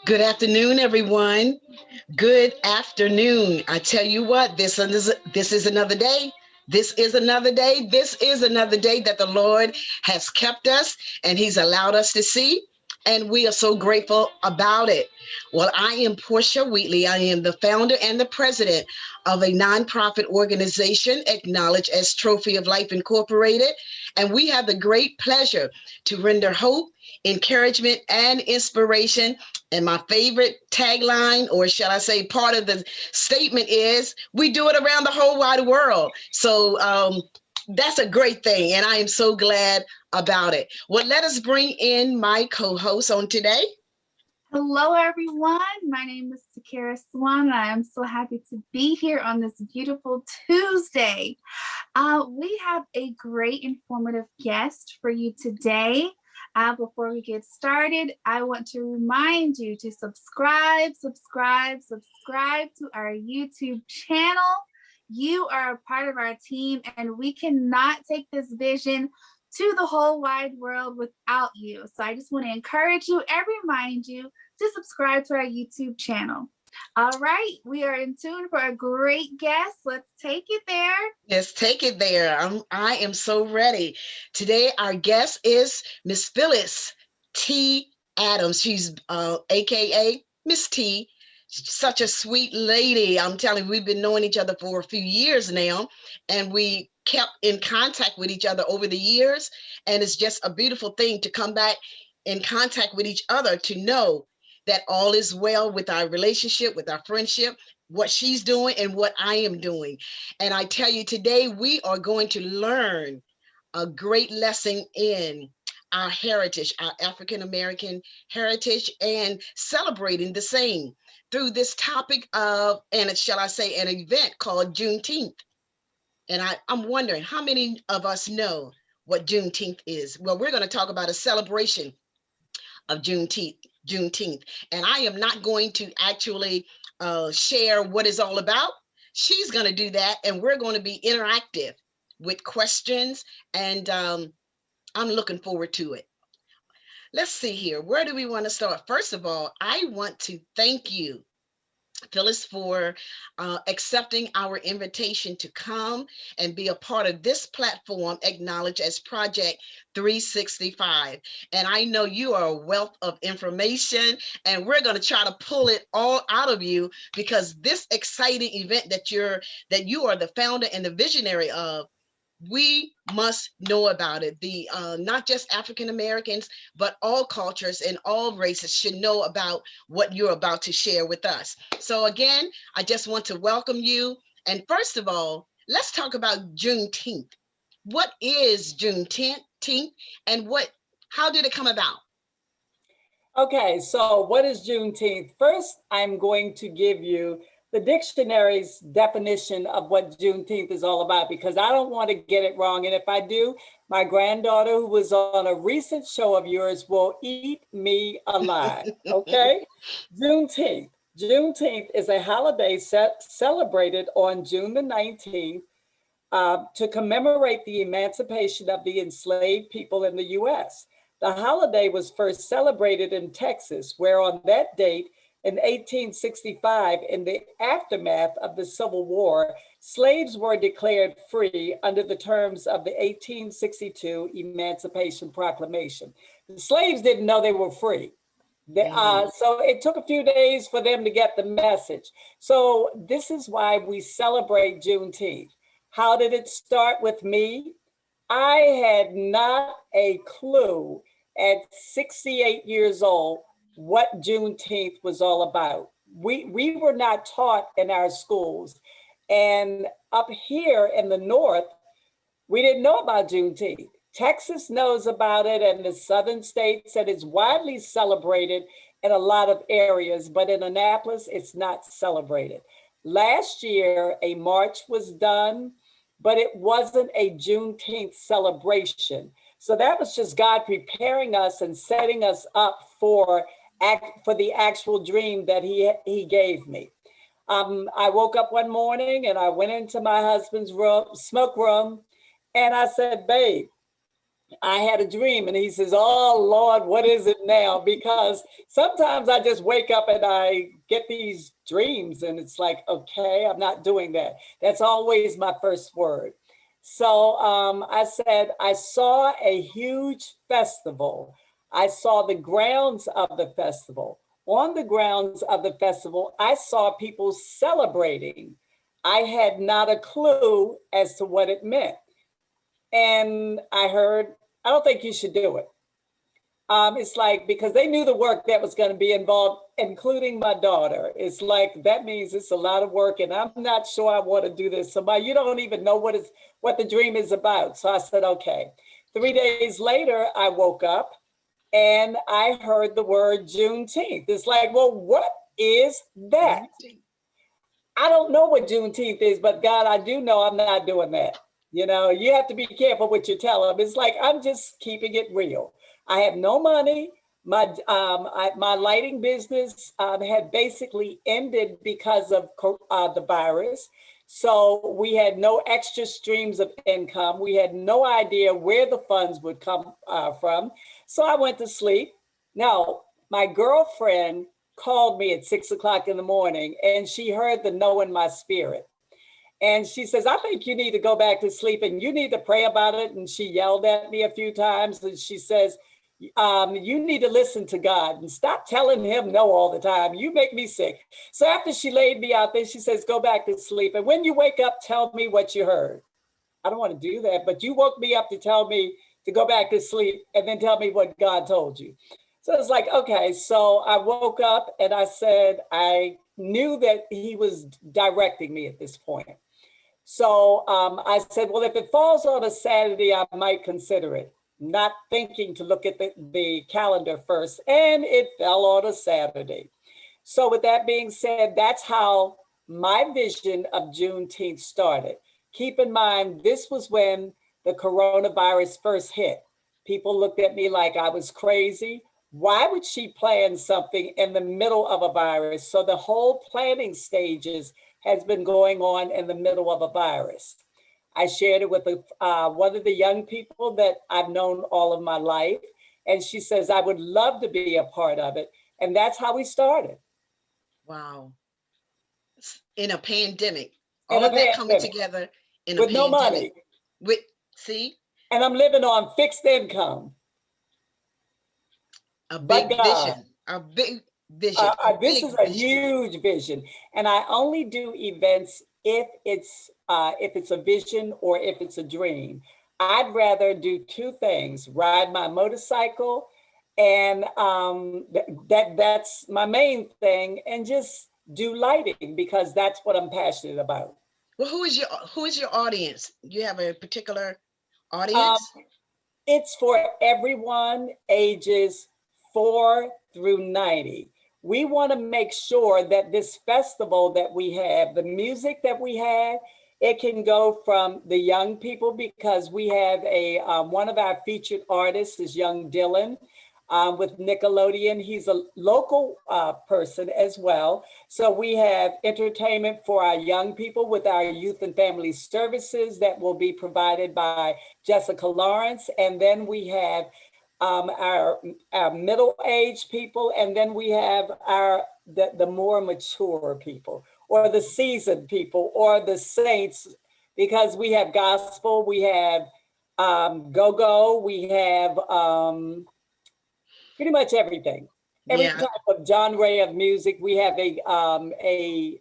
Good afternoon, everyone. Good afternoon. I tell you what, this is another day. This is another day. This is another day that the Lord has kept us and He's allowed us to see. And we are so grateful about it. Well, I am Portia Wheatley. I am the founder and the president of a nonprofit organization acknowledged as Trophy of Life Incorporated. And we have the great pleasure to render hope, encouragement, and inspiration. And my favorite tagline, or shall I say, part of the statement is, we do it around the whole wide world. So that's a great thing. And I am so glad about it. Well, let us bring in my co-host on today. Hello, everyone. My name is Takara Swan, and I am so happy to be here on this beautiful Tuesday. We have a great informative guest for you today. Before we get started, I want to remind you to subscribe to our YouTube channel. You are a part of our team, and we cannot take this vision to the whole wide world without you. So I just want to encourage you and remind you to subscribe to our YouTube channel. All right, we are in tune for a great guest. Let's take it there. Yes, take it there. I am so ready. Today, our guest is Miss Phyllis Tee Adams. She's AKA Miss T. Such a sweet lady. I'm telling you, we've been knowing each other for a few years now, and we kept in contact with each other over the years. And it's just a beautiful thing to come back in contact with each other, to know that all is well with our relationship, with our friendship, what she's doing and what I am doing. And I tell you, today we are going to learn a great lesson in our heritage, our African-American heritage, and celebrating the same through this topic of, and shall I say, an event called Juneteenth. And I'm wondering how many of us know what Juneteenth is. Well, we're going to talk about a celebration of Juneteenth. And I am not going to actually share what it's all about. She's going to do that, and we're going to be interactive with questions, and I'm looking forward to it. Let's see here. Where do we want to start? First of all, I want to thank you, Phyllis, for accepting our invitation to come and be a part of this platform acknowledged as Project 365. And I know you are a wealth of information, and we're going to try to pull it all out of you, because this exciting event that you are the founder and the visionary of, we must know about it. The not just African Americans, but all cultures and all races should know about what you're about to share with us. So again, I just want to welcome you. And first of all, let's talk about Juneteenth. What is Juneteenth, and how did it come about? Okay, so what is Juneteenth? First, I'm going to give you the dictionary's definition of what Juneteenth is all about, because I don't want to get it wrong. And if I do, my granddaughter, who was on a recent show of yours, will eat me alive. Okay? Juneteenth. Juneteenth is a holiday celebrated on June the 19th to commemorate the emancipation of the enslaved people in the U.S. The holiday was first celebrated in Texas, where on that date, in 1865, in the aftermath of the Civil War, slaves were declared free under the terms of the 1862 Emancipation Proclamation. The slaves didn't know they were free. So it took a few days for them to get the message. So this is why we celebrate Juneteenth. How did it start with me? I had not a clue at 68 years old what Juneteenth was all about. We were not taught in our schools. And up here in the North, we didn't know about Juneteenth. Texas knows about it, and the southern states, and it's widely celebrated in a lot of areas, but in Annapolis, it's not celebrated. Last year, a march was done, but it wasn't a Juneteenth celebration. So that was just God preparing us and setting us up for the actual dream that he gave me. I woke up one morning and I went into my husband's room, smoke room, and I said, babe, I had a dream, and he says, "Oh Lord, what is it now?" Because sometimes I just wake up and I get these dreams, and it's like, okay, I'm not doing that. That's always my first word. So I said, I saw a huge festival. I saw the grounds of the festival. On the grounds of the festival, I saw people celebrating. I had not a clue as to what it meant. And I heard, I don't think you should do it. It's like, because they knew the work that was going to be involved, including my daughter. It's like, that means it's a lot of work, and I'm not sure I want to do this. Somebody, you don't even know what the dream is about. So I said, okay. 3 days later, I woke up and I heard the word Juneteenth. It's like, well, what is that? I don't know what Juneteenth is, but God, I do know I'm not doing that. You know, you have to be careful what you tell them. It's like, I'm just keeping it real. I have no money. My lighting business had basically ended because of the virus. So we had no extra streams of income. We had no idea where the funds would come from. So I went to sleep. Now, my girlfriend called me at 6 o'clock in the morning, and she heard the no in my spirit. And she says, I think you need to go back to sleep and you need to pray about it. And she yelled at me a few times. And she says, you need to listen to God and stop telling him no all the time. You make me sick. So after she laid me out there, she says, go back to sleep. And when you wake up, tell me what you heard. I don't want to do that, but you woke me up to tell me to go back to sleep and then tell me what God told you. So it's like, okay, so I woke up and I said, I knew that he was directing me at this point. So I said, well, if it falls on a Saturday, I might consider it, not thinking to look at the calendar first. And it fell on a Saturday. So with that being said, that's how my vision of Juneteenth started. Keep in mind, this was when the coronavirus first hit. People looked at me like I was crazy. Why would she plan something in the middle of a virus? So the whole planning stages has been going on in the middle of a virus. I shared it with one of the young people that I've known all of my life. And she says, I would love to be a part of it. And that's how we started. Wow. In a pandemic. All of that coming together in a pandemic. With no money. See? And I'm living on fixed income. A big vision. A big vision. This is a huge vision. And I only do events if it's a vision or if it's a dream. I'd rather do two things: ride my motorcycle, and that's my main thing, and just do lighting because that's what I'm passionate about. Well, who is your audience? You have a particular audience? It's for everyone ages 4 through 90. We want to make sure that this festival that we have, the music that we have, it can go from the young people, because we have one of our featured artists is young Dylan with Nickelodeon. He's a local person as well. So we have entertainment for our young people with our youth and family services that will be provided by Jessica Lawrence. And then we have our middle-aged people, and then we have the more mature people, or the seasoned people, or the saints, because we have gospel, we have go-go, we have pretty much everything. Every type of genre of music. We have a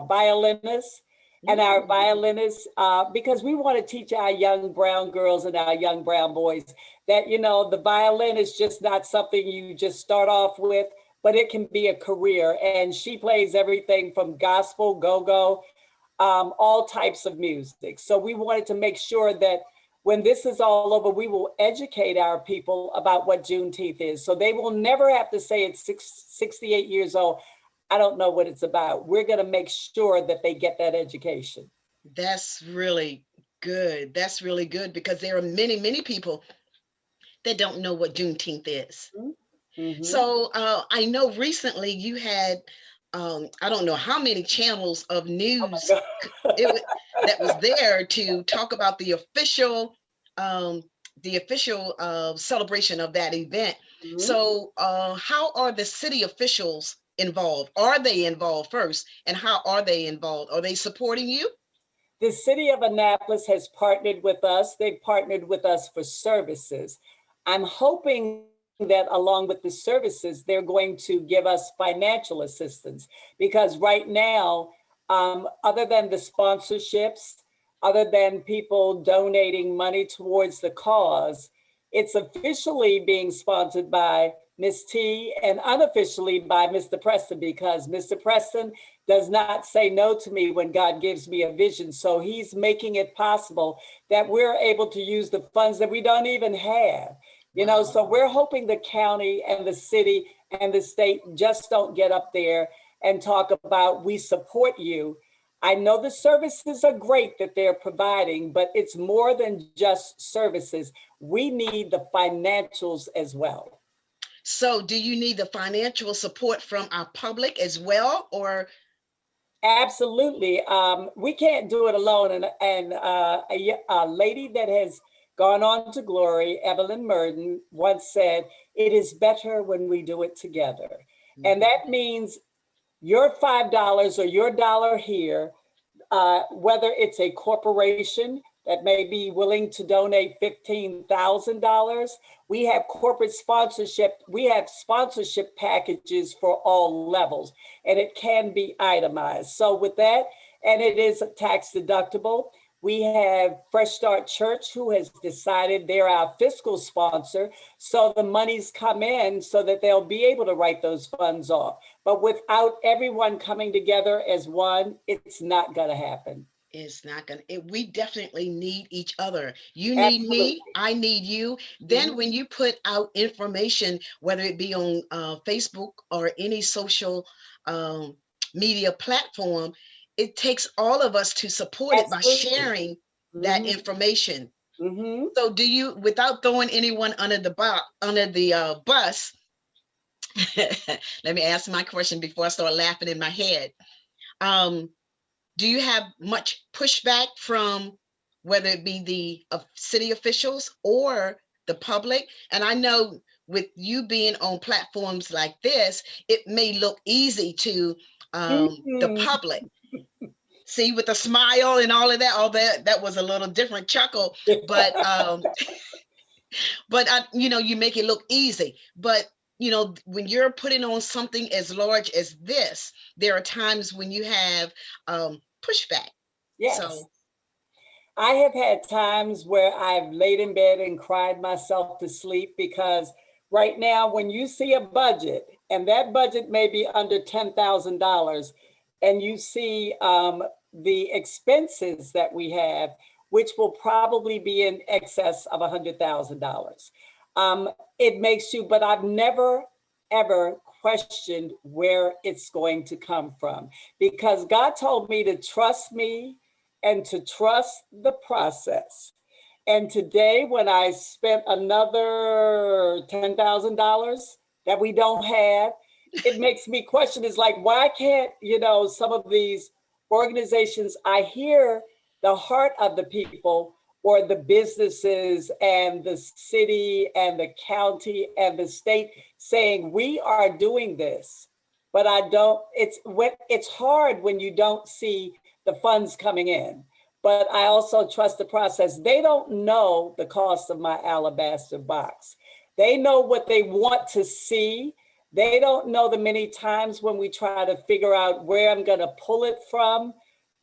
violinist. And our violinists, because we want to teach our young brown girls and our young brown boys that, the violin is just not something you just start off with, but it can be a career. And she plays everything from gospel, go-go, all types of music. So we wanted to make sure that when this is all over, we will educate our people about what Juneteenth is. So they will never have to say at 68 years old, I don't know what it's about. We're going to make sure that they get that education. That's really good. That's really good, because there are many, many people that don't know what Juneteenth is. Mm-hmm. So I know recently you had, I don't know how many channels of news that was there to talk about the official the official celebration of that event. Mhm. So how are the city officials involved? Are they involved first? And how are they involved? Are they supporting you? The city of Annapolis has partnered with us. They've partnered with us for services. I'm hoping that along with the services, they're going to give us financial assistance because right now, other than the sponsorships, other than people donating money towards the cause, it's officially being sponsored by Ms. T and unofficially by Mr. Preston because Mr. Preston does not say no to me when God gives me a vision. So he's making it possible that we're able to use the funds that we don't even have. You know, so we're hoping the county and the city and the state just don't get up there and talk about we support you. I know the services are great that they're providing, but it's more than just services. We need the financials as well. So do you need the financial support from our public as well, or? Absolutely. We can't do it alone. And a lady that has gone on to glory, Evelyn Merton, once said, "It is better when we do it together." And that means your $5 or your dollar here, whether it's a corporation that may be willing to donate $15,000. We have corporate sponsorship. We have sponsorship packages for all levels, and it can be itemized. So with that, and it is tax deductible. We have Fresh Start Church, who has decided they're our fiscal sponsor. So the monies come in so that they'll be able to write those funds off. But without everyone coming together as one, it's not going to happen. It's not gonna, we definitely need each other. You need Absolutely. me, I need you. Then when you put out information, whether it be on Facebook or any social media platform, it takes all of us to support it by Absolutely. sharing that Mhm. information. Mhm. So do you, without throwing anyone under the bus, let me ask my question before I start laughing in my head. Um, do you have much pushback from whether it be the city officials or the public? And I know with you being on platforms like this, it may look easy to the Mhm. public. See, with a smile and all that was a little different chuckle, but you make it look easy. But when you're putting on something as large as this, there are times when you have pushback. Yes. So I have had times where I've laid in bed and cried myself to sleep because right now, when you see a budget and that budget may be under $10,000, and you see the expenses that we have, which will probably be in excess of $100,000, it makes you, but I've never, ever questioned where it's going to come from because God told me to trust me and to trust the process. And today, when I spent another $10,000 that we don't have, it makes me question is like, why can't, some of these organizations, I hear the heart of the people or the businesses and the city and the county and the state saying, we are doing this. But I don't, it's hard when you don't see the funds coming in. But I also trust the process. They don't know the cost of my alabaster box. They know what they want to see. They don't know the many times when we try to figure out where I'm going to pull it from.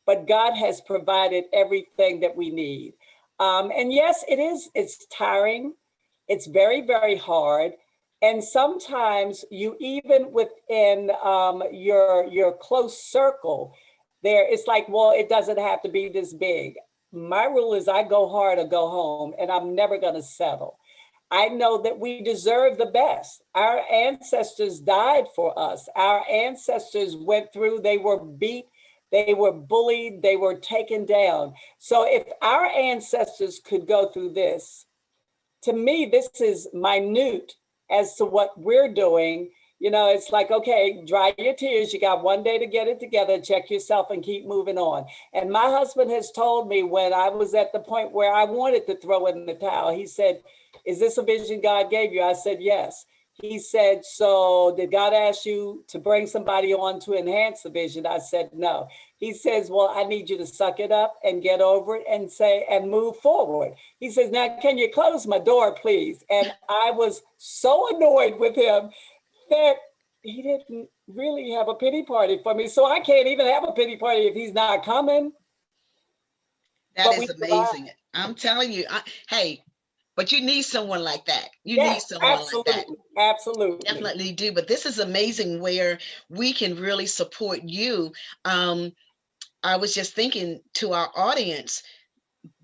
But God has provided everything that we need. And yes, it's tiring. It's very, very hard. And sometimes you even within your close circle, it's like, well, it doesn't have to be this big. My rule is I go hard or go home, and I'm never going to settle. I know that we deserve the best. Our ancestors died for us. Our ancestors went through, they were beat, they were bullied, they were taken down. So if our ancestors could go through this, to me, this is minute as to what we're doing You know, it's like, okay, dry your tears. You got one day to get it together, check yourself and keep moving on. And my husband has told me when I was at the point where I wanted to throw in the towel, he said, is this a vision God gave you? I said, yes. He said, so did God ask you to bring somebody on to enhance the vision? I said, no. He says, well, I need you to suck it up and get over it and say, and move forward. He says, now, can you close my door, please? And I was so annoyed with him that he didn't really have a pity party for me. So I can't even have a pity party if he's not coming. That is amazing. I'm telling you, hey, but you need someone like that. You need someone like that. Absolutely. Definitely do. But this is amazing where we can really support you. I was just thinking to our audience,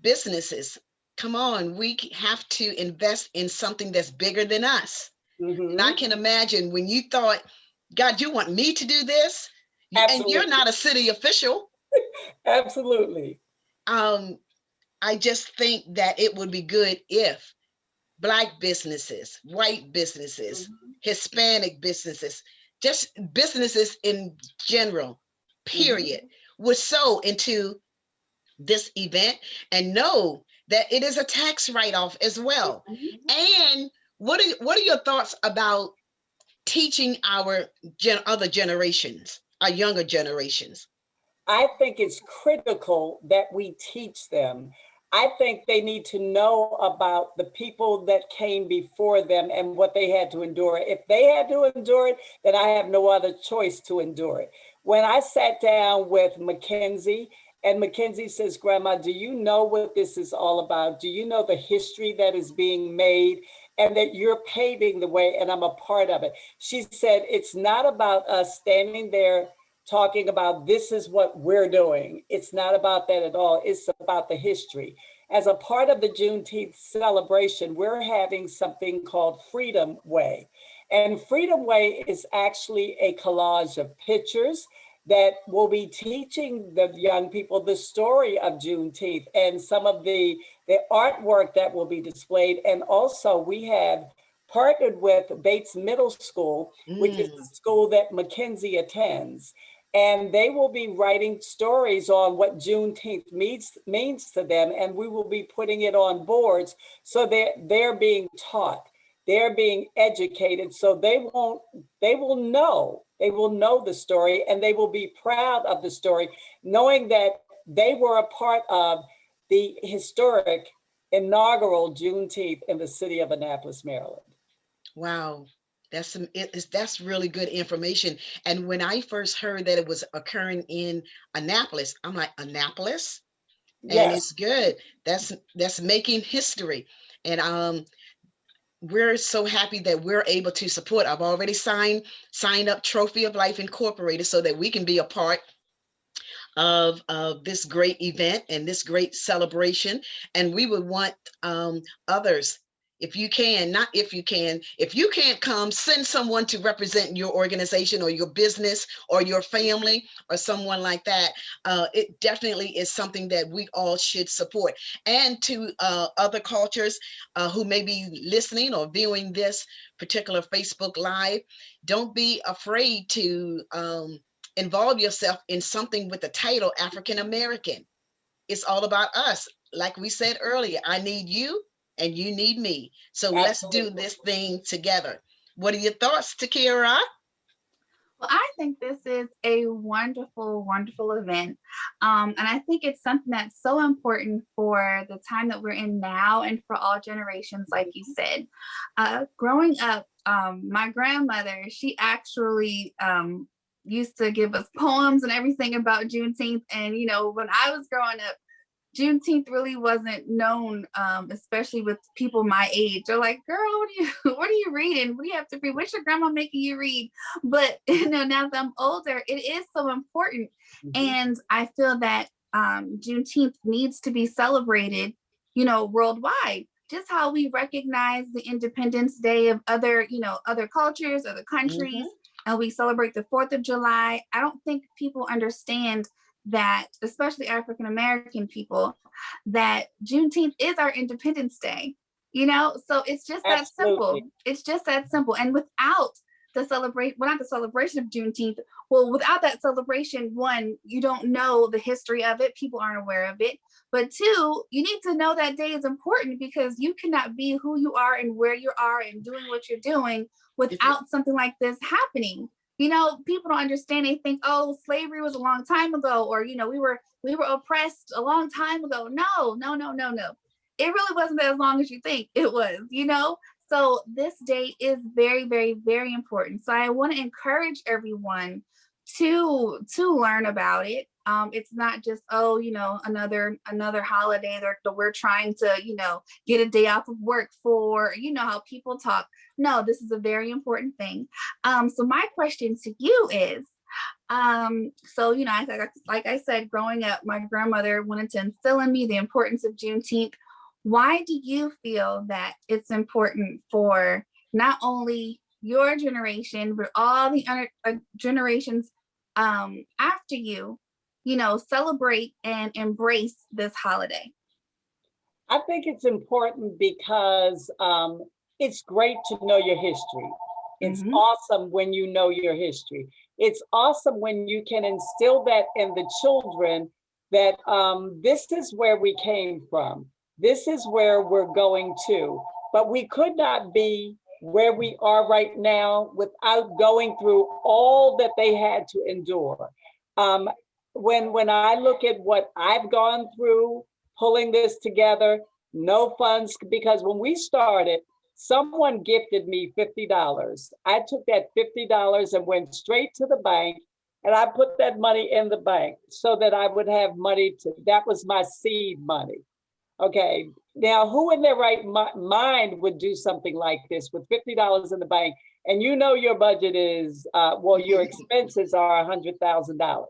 businesses, come on, we have to invest in something that's bigger than us. And I can imagine when you thought, God, you want me to do this? And you're not a city official. Absolutely. I just think that it would be good if Black businesses, white businesses, Hispanic businesses, just businesses in general, period, would sow into this event and know that it is a tax write-off as well. And what are your thoughts about teaching our other generations, our younger generations? I think it's critical that we teach them. I think they need to know about the people that came before them and what they had to endure. If they had to endure it, then I have no other choice to endure it. When I sat down with Mackenzie, and Mackenzie says, Grandma, do you know what this is all about? Do you know the history that is being made and that you're paving the way and I'm a part of it? She said, it's not about us standing there talking about this is what we're doing. It's not about that at all. It's about the history. As a part of the Juneteenth celebration, we're having something called Freedom Way. And Freedom Way is actually a collage of pictures that will be teaching the young people the story of Juneteenth and some of the artwork that will be displayed. And also we have partnered with Bates Middle School, which is the school that Mackenzie attends. And they will be writing stories on what Juneteenth means to them. And we will be putting it on boards so they're being taught, they're being educated. So they will know the story and they will be proud of the story, knowing that they were a part of the historic inaugural Juneteenth in the city of Annapolis, Maryland. Wow. That's really good information. And when I first heard that it was occurring in Annapolis, I'm like, Annapolis? Yes. And it's good. That's making history. And we're so happy that we're able to support. I've already signed up Trophy of Life Incorporated so that we can be a part of this great event and this great celebration. And we would want others, if you can't come, send someone to represent your organization or your business or your family or someone like that. It definitely is something that we all should support. And to other cultures who may be listening or viewing this particular Facebook Live, don't be afraid to involve yourself in something with the title African American. It's all about us. Like we said earlier, I need you and you need me. So Absolutely. Let's do this thing together. What are your thoughts, Takira? Well, I think this is a wonderful, wonderful event. And I think it's something that's so important for the time that we're in now and for all generations, like you said. Growing up, my grandmother, she actually used to give us poems and everything about Juneteenth. And, you know, when I was growing up, Juneteenth really wasn't known, especially with people my age. They're like, girl, what are you reading? What do you have to read? What's your grandma making you read? But, you know, now that I'm older, it is so important. And I feel that Juneteenth needs to be celebrated, you know, worldwide. Just how we recognize the Independence Day of other cultures, other countries, and we celebrate the 4th of July. I don't think people understand that, especially African American people, that Juneteenth is our Independence Day, you know? So it's just that simple. It's just that simple. And without the celebration, well, not the celebration of Juneteenth. Well, without that celebration, one, you don't know the history of it. People aren't aware of it. But two, you need to know that day is important, because you cannot be who you are and where you are and doing what you're doing without something like this happening. You know, people don't understand. They think, oh, slavery was a long time ago, or, you know, we were oppressed a long time ago. No. It really wasn't as long as you think it was, you know? So this day is very, very, very important. So I want to encourage everyone to learn about it. It's not just, oh, you know, another holiday that we're trying to, you know, get a day off of work for, you know, how people talk. No, this is a very important thing. So my question to you is, so, you know, like I said, growing up, my grandmother wanted to instill in me the importance of Juneteenth. Why do you feel that it's important for not only your generation, but all the other generations after you, you know, celebrate and embrace this holiday? I think it's important because it's great to know your history. It's awesome when you know your history. It's awesome when you can instill that in the children, that this is where we came from. This is where we're going to. But we could not be where we are right now without going through all that they had to endure. When I look at what I've gone through, pulling this together, no funds, because when we started, someone gifted me $50. I took that $50 and went straight to the bank, and I put that money in the bank so that I would have money that was my seed money. Okay, now who in their right mind would do something like this with $50 in the bank? And you know your budget is, your expenses are $100,000.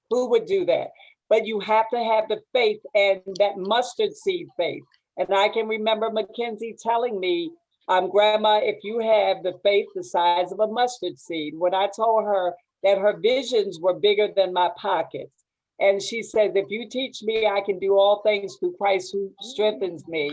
Who would do that? But you have to have the faith, and that mustard seed faith. And I can remember Mackenzie telling me, Grandma, if you have the faith the size of a mustard seed, when I told her that her visions were bigger than my pockets. And she says, if you teach me, I can do all things through Christ who strengthens me.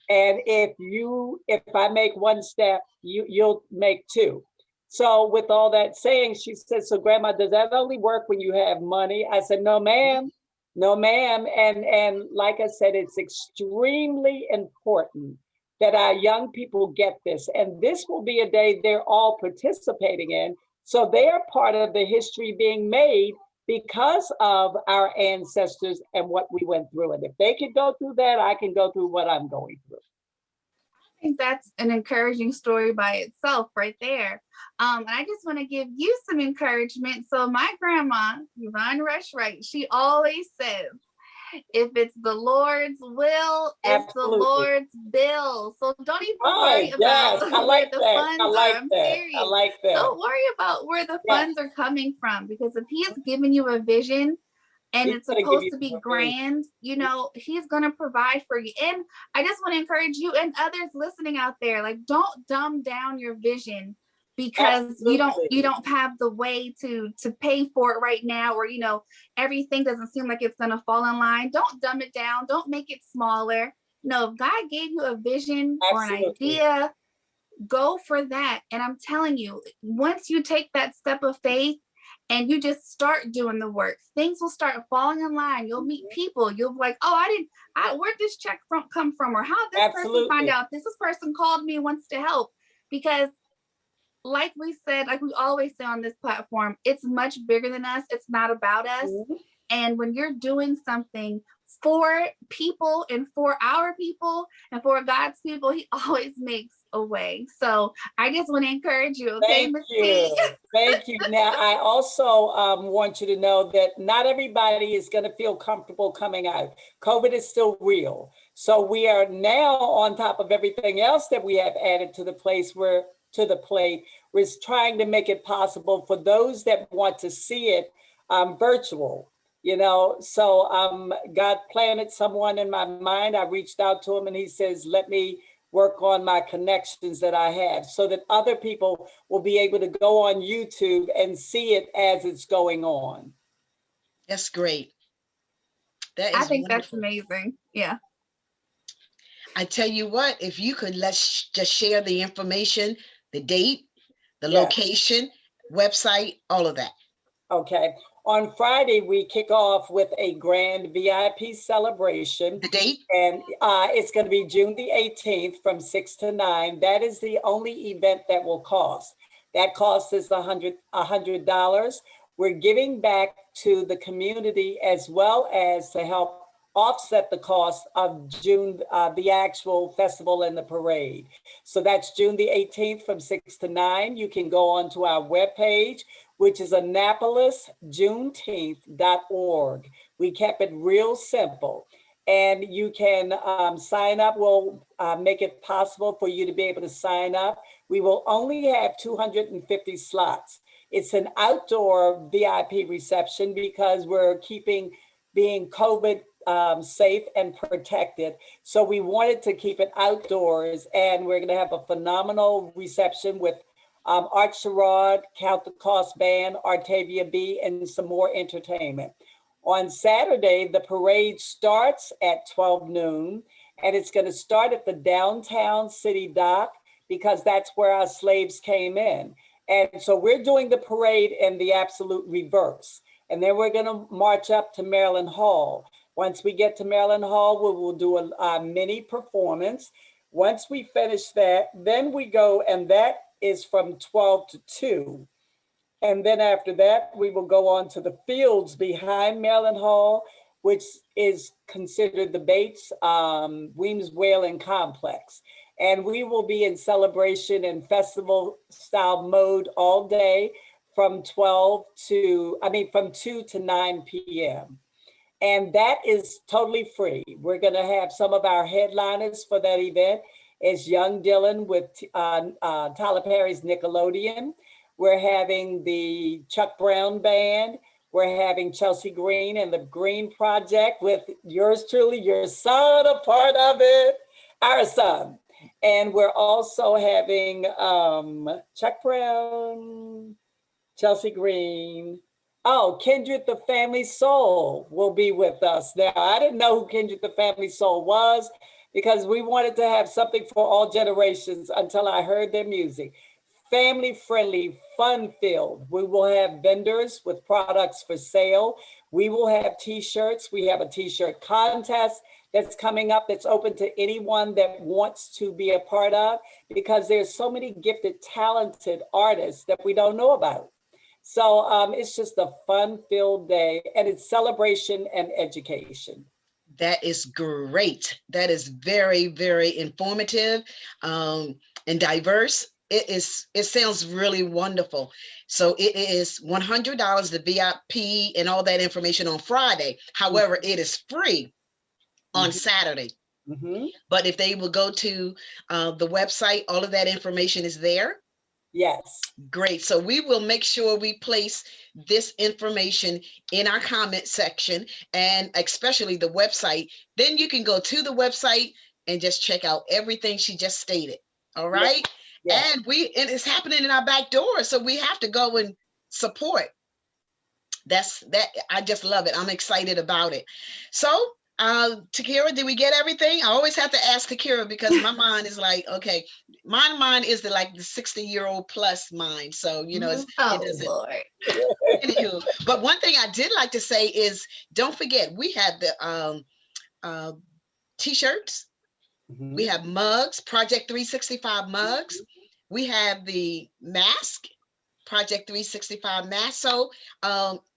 And if I make one step, you'll make two. So with all that saying, she said, so Grandma, does that only work when you have money? I said, no, ma'am. No, ma'am. And like I said, it's extremely important that our young people get this. And this will be a day they're all participating in. So they are part of the history being made because of our ancestors and what we went through. And if they can go through that, I can go through what I'm going through. I think that's an encouraging story by itself right there. And I just want to give you some encouragement. So my grandma, Yvonne Rushwright, she always says, if it's the Lord's will, it's the Lord's bill. So don't even worry about where the funds are. I'm serious. I like that. Don't worry about where the funds are coming from, because if he has given you a vision and it's supposed to be grand, you know, he's going to provide for you. And I just want to encourage you and others listening out there, like, don't dumb down your vision because you don't have the way to pay for it right now, or, you know, everything doesn't seem like it's going to fall in line. Don't dumb it down. Don't make it smaller. No, if God gave you a vision or an idea, go for that. And I'm telling you, once you take that step of faith and you just start doing the work, things will start falling in line. You'll meet people. You'll be like, oh, where'd this check come from? Or how did this person find out this person called me, wants to help? Because like we said, like we always say on this platform, it's much bigger than us. It's not about us. And when you're doing something for people and for our people and for God's people, he always makes a way. So I just want to encourage you. Okay, Thank you. Thank you. Now, I also want you to know that not everybody is going to feel comfortable coming out. COVID is still real. So we are now, on top of everything else that we have added to the plate, we're trying to make it possible for those that want to see it virtual. You know, so God planted someone in my mind. I reached out to him and he says, let me work on my connections that I have so that other people will be able to go on YouTube and see it as it's going on. That's great. That is I think wonderful. That's amazing. Yeah. I tell you what, if you could, let's just share the information, the date, the Yeah. location, website, all of that. Okay. On Friday, we kick off with a grand VIP celebration. The date? And it's going to be June the 18th from 6 to 9. That is the only event that will cost. That cost is $100. We're giving back to the community as well as to help offset the cost of June, the actual festival and the parade. So that's June the 18th from 6 to 9. You can go onto our webpage, which is Annapolis Juneteenth.org. We kept it real simple. And you can sign up. We'll make it possible for you to be able to sign up. We will only have 250 slots. It's an outdoor VIP reception because we're being COVID safe and protected. So we wanted to keep it outdoors, and we're going to have a phenomenal reception with Art Sherrod, Count the Cost Band, Artavia B, and some more entertainment. On Saturday, the parade starts at 12 noon, and it's going to start at the downtown city dock because that's where our slaves came in. And so we're doing the parade in the absolute reverse. And then we're going to march up to Maryland Hall. Once we get to Maryland Hall, we will do a mini performance. Once we finish that, then we go, and that is from 12 to 2. And then after that, we will go on to the fields behind Maryland Hall, which is considered the Bates Weems Whaling Complex. And we will be in celebration and festival style mode all day from 2 to 9 p.m. And that is totally free. We're going to have some of our headliners for that event. It's Young Dylan with Tyler Perry's Nickelodeon. We're having the Chuck Brown Band. We're having Chelsea Green and the Green Project with yours truly, your son, a part of it, our son. And we're also having Chuck Brown, Chelsea Green. Oh, Kindred the Family Soul will be with us. Now, I didn't know who Kindred the Family Soul was because we wanted to have something for all generations until I heard their music. Family friendly, fun filled. We will have vendors with products for sale. We will have t-shirts. We have a t-shirt contest that's coming up that's open to anyone that wants to be a part of because there's so many gifted, talented artists that we don't know about. So it's just a fun-filled day, and it's celebration and education. That is great. That is very, very informative and diverse. It sounds really wonderful. So it is $100, the VIP and all that information on Friday. However, it is free on Saturday. But if they will go to the website, all of that information is there. Yes. Great. So we will make sure we place this information in our comment section and especially the website. Then you can go to the website and just check out everything she just stated. All right. Yeah. And it's happening in our back door. So we have to go and support. That. I just love it. I'm excited about it. So Takira, did we get everything? I always have to ask Takira because my mind is like, okay, my mind is the 60-year-old plus mind. So, it doesn't. Lord. Anywho, but one thing I did like to say is don't forget, we have the t-shirts. We have mugs, Project 365 mugs. We have the mask, Project 365 mask. So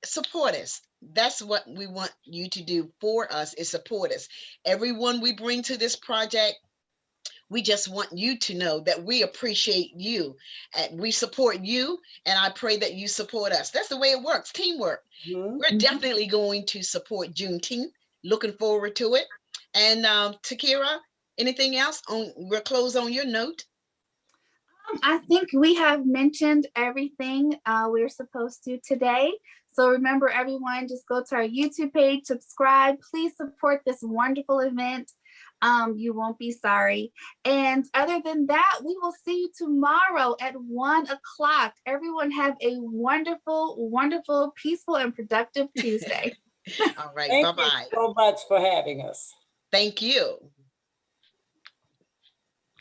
support us. That's what we want you to do for us, is support us. Everyone we bring to this project, we just want you to know that we appreciate you. We support you, and I pray that you support us. That's the way it works, teamwork. We're definitely going to support Juneteenth. Looking forward to it. And Takira, anything else? We'll close on your note. I think we have mentioned everything we're supposed to today. So remember, everyone, just go to our YouTube page, subscribe. Please support this wonderful event. You won't be sorry. And other than that, we will see you tomorrow at 1 o'clock. Everyone have a wonderful, wonderful, peaceful, and productive Tuesday. All right. Bye-bye. Thank you so much for having us. Thank you.